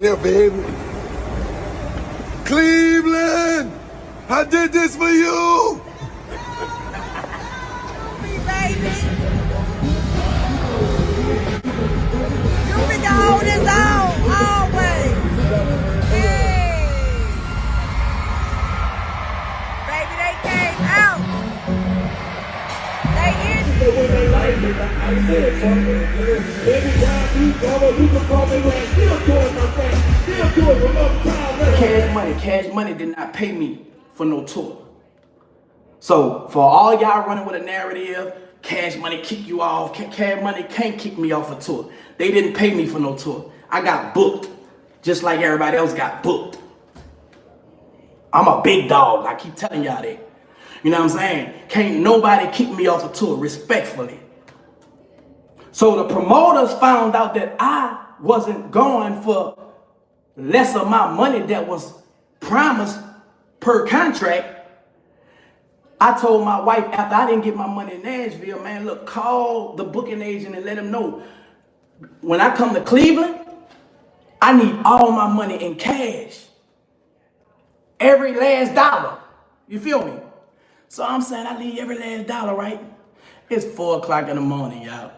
Yeah, baby. Cleveland, I did this for you. Me, baby. You be the oldest on, always. Hey. Baby, they came out. They in. Cash money did not pay me for no tour. So for all y'all running with a narrative, Cash Money kick you off, Cash Money can't kick me off a tour. They didn't pay me for no tour. I got booked, just like everybody else got booked. I'm a big dog, I keep telling y'all that. You know what I'm saying? Can't nobody kick me off a tour, respectfully. So the promoters found out that I wasn't going for less of my money that was promised per contract. I told my wife after I didn't get my money in Nashville, man, look, call the booking agent and let him know when I come to Cleveland, I need all my money in cash. Every last dollar. You feel me? So I'm saying I need every last dollar, right? It's 4 o'clock in the morning, y'all.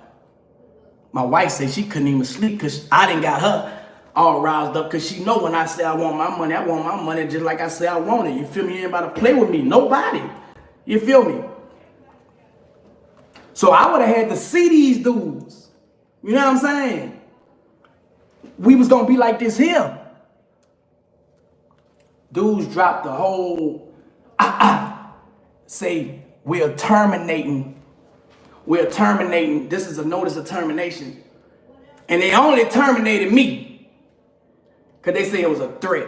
My wife said she couldn't even sleep because I didn't got her all roused up because she know when I say I want my money just like I say I want it. You feel me? Anybody play with me? Nobody. You feel me? So I would have had to see these dudes. You know what I'm saying? We was gonna be like this here. Dudes dropped the whole say we're terminating. This is a notice of termination. And they only terminated me. Cause they say it was a threat.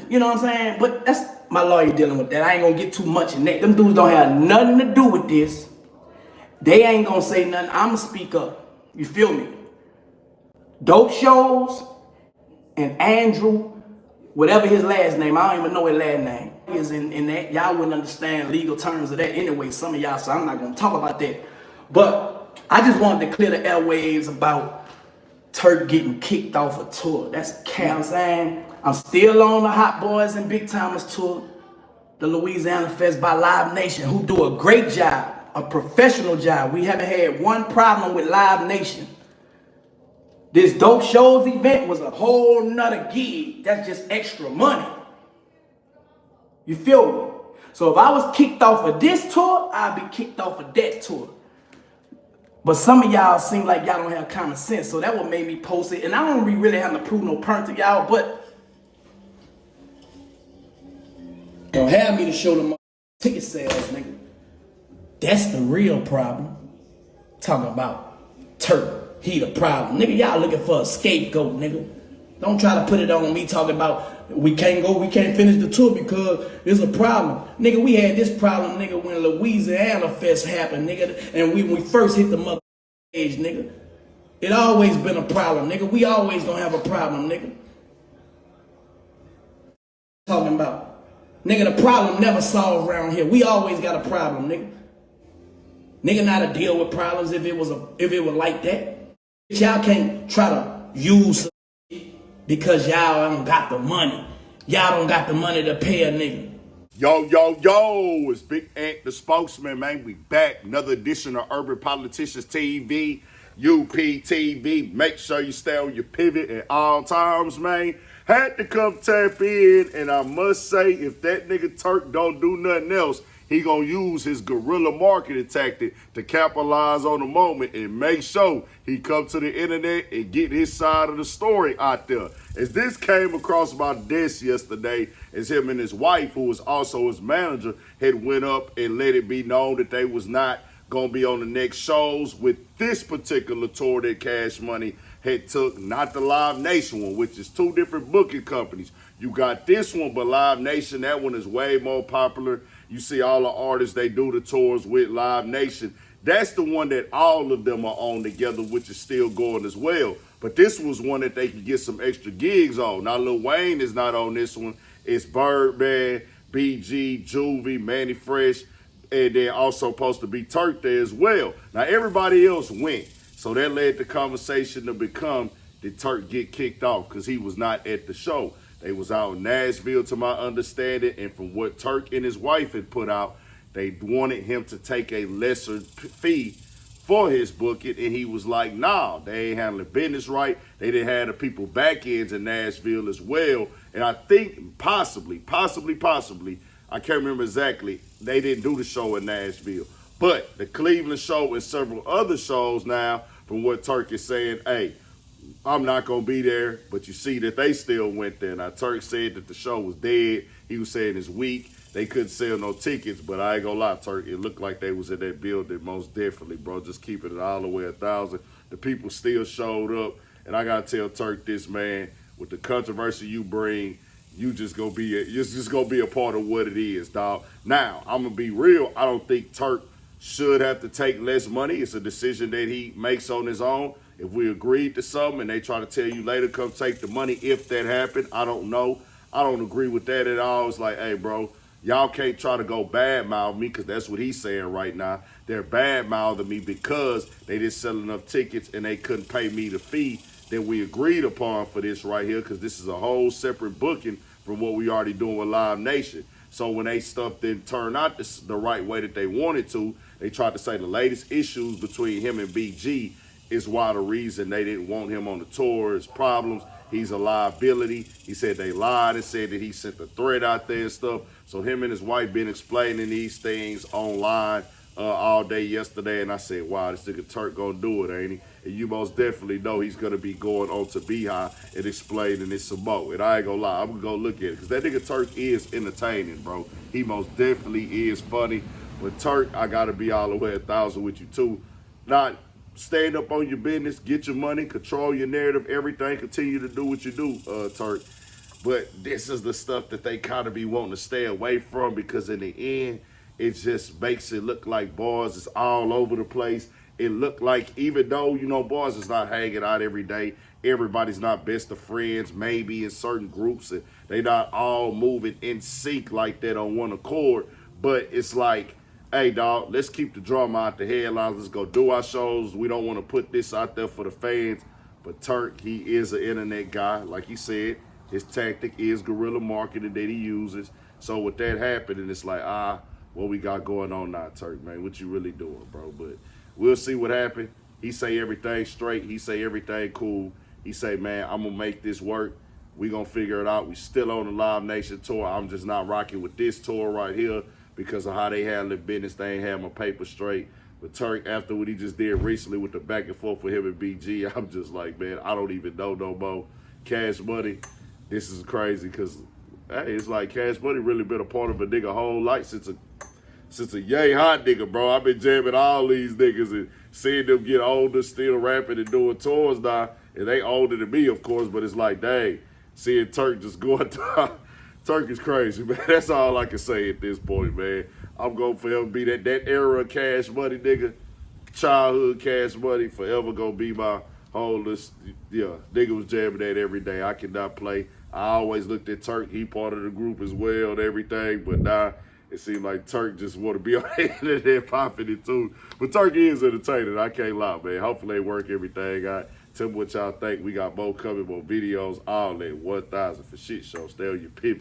You know what I'm saying? But that's my lawyer dealing with that. I ain't gonna get too much in that. Them dudes don't have nothing to do with this. They ain't gonna say nothing. I'ma speak up. You feel me? Dope Shows and Andrew, whatever his last name, I don't even know his last name, is in that. Y'all wouldn't understand legal terms of that anyway, some of y'all, so I'm not gonna talk about that. But I just wanted to clear the airwaves about Turk getting kicked off a tour. That's cap. I'm saying I'm still on the Hot Boys and Big Timers tour, the Louisiana Fest by Live Nation, who do a great job, a professional job. We haven't had one problem with Live Nation. This Dope Shows event was a whole nother gig. That's just extra money. You feel me? So if I was kicked off of this tour, I'd be kicked off of that tour. But some of y'all seem like y'all don't have common sense, so that what made me post it. And I don't really have to prove no point to y'all, but don't have me to show them ticket sales, nigga. That's the real problem. Talking about Turk, he the problem. Nigga, y'all looking for a scapegoat, nigga. Don't try to put it on me talking about we can't finish the tour because it's a problem. Nigga, we had this problem, nigga, when Louisiana Fest happened, nigga, and when we first hit the mother stage, nigga. It always been a problem, nigga. We always gonna have a problem, nigga. Talking about. Nigga, the problem never solved around here. We always got a problem, nigga. Nigga not to deal with problems if it was like that. Y'all can't try to use because y'all don't got the money. Y'all don't got the money to pay a nigga. Yo, it's Big Ant, the spokesman, man. We back. Another edition of Urban Politicians TV, UPTV. Make sure you stay on your pivot at all times, man. Had to come tap in, and I must say, if that nigga Turk don't do nothing else, he gonna use his guerrilla marketing tactic to capitalize on the moment and make sure he come to the internet and get his side of the story out there. As this came across my desk yesterday, as him and his wife, who was also his manager, had went up and let it be known that they was not gonna be on the next shows with this particular tour that Cash Money had took, not the Live Nation one, which is two different booking companies. You got this one, but Live Nation, that one is way more popular. You see all the artists they do the tours with, Live Nation. That's the one that all of them are on together, which is still going as well. But this was one that they could get some extra gigs on. Now, Lil Wayne is not on this one. It's Birdman, BG, Juvie, Manny Fresh, and then also supposed to be Turk there as well. Now, everybody else went. So that led the conversation to become, did Turk get kicked off because he was not at the show. They was out in Nashville, to my understanding, and from what Turk and his wife had put out, they wanted him to take a lesser fee for his booking, and he was like, nah, they ain't handling business right. They didn't have the people back ends in Nashville as well. And I think possibly, I can't remember exactly, they didn't do the show in Nashville. But the Cleveland show and several other shows now, from what Turk is saying, hey, I'm not going to be there, but you see that they still went there. Now, Turk said that the show was dead. He was saying it's weak. They couldn't sell no tickets, but I ain't going to lie, Turk, it looked like they was in that building most definitely, bro. Just keeping it all the way 1,000. The people still showed up, and I got to tell Turk this, man, with the controversy you bring, you just going to be a part of what it is, dog. Now, I'm going to be real. I don't think Turk should have to take less money. It's a decision that he makes on his own. If we agreed to something and they try to tell you later, come take the money, if that happened, I don't know. I don't agree with that at all. It's like, hey, bro, y'all can't try to go badmouth me, because that's what he's saying right now. They're badmouthing me because they didn't sell enough tickets and they couldn't pay me the fee that we agreed upon for this right here, because this is a whole separate booking from what we already doing with Live Nation. So when they stuff didn't turn out the right way that they wanted to, they tried to say the latest issues between him and BG is why the reason they didn't want him on the tour is problems. He's a liability. He said they lied and said that he sent the threat out there and stuff. So him and his wife been explaining these things online all day yesterday, and I said, wow, this nigga Turk gonna do it, ain't he? And you most definitely know he's gonna be going on to Beehive and explaining this some more. And I ain't gonna lie, I'm gonna go look at it, because that nigga Turk is entertaining, bro. He most definitely is funny. But Turk, I gotta be all the way 1,000 with you too. Not stand up on your business, get your money, control your narrative, everything, continue to do what you do, Turk. But this is the stuff that they kind of be wanting to stay away from, because in the end, it just makes it look like Boys is all over the place. It look like, even though, you know, Boys is not hanging out every day, everybody's not best of friends, maybe in certain groups, and they not all moving in sync like that on one accord. But it's like, hey, dog, let's keep the drama out the headlines. Let's go do our shows. We don't want to put this out there for the fans. But Turk, he is an internet guy. Like he said, his tactic is guerrilla marketing that he uses. So with that happening, it's like, what we got going on now, Turk, man? What you really doing, bro? But we'll see what happens. He say everything straight. He say everything cool. He say, man, I'm going to make this work. We going to figure it out. We still on the Live Nation tour. I'm just not rocking with this tour right here because of how they handle business. They ain't have my paper straight. But Turk, after what he just did recently with the back and forth with him and BG, I'm just like, man, I don't even know no more. Cash Money, this is crazy because, hey, it's like Cash Money really been a part of a nigga whole life since a yay hot nigga, bro. I've been jamming all these niggas and seeing them get older, still rapping and doing tours now. And they older than me, of course, but it's like, dang, seeing Turk just going down. Turk is crazy, man. That's all I can say at this point, man. I'm going to forever be that era of Cash Money, nigga. Childhood Cash Money, forever going to be my whole list. Yeah, nigga was jamming that every day. I cannot play. I always looked at Turk. He part of the group as well and everything, but now it seems like Turk just want to be on the internet popping it too. But Turk is entertaining. I can't lie, man. Hopefully they work everything out. Tell me what y'all think. We got more coming, more videos, all that 1,000 for shit show. Stay on your pivot.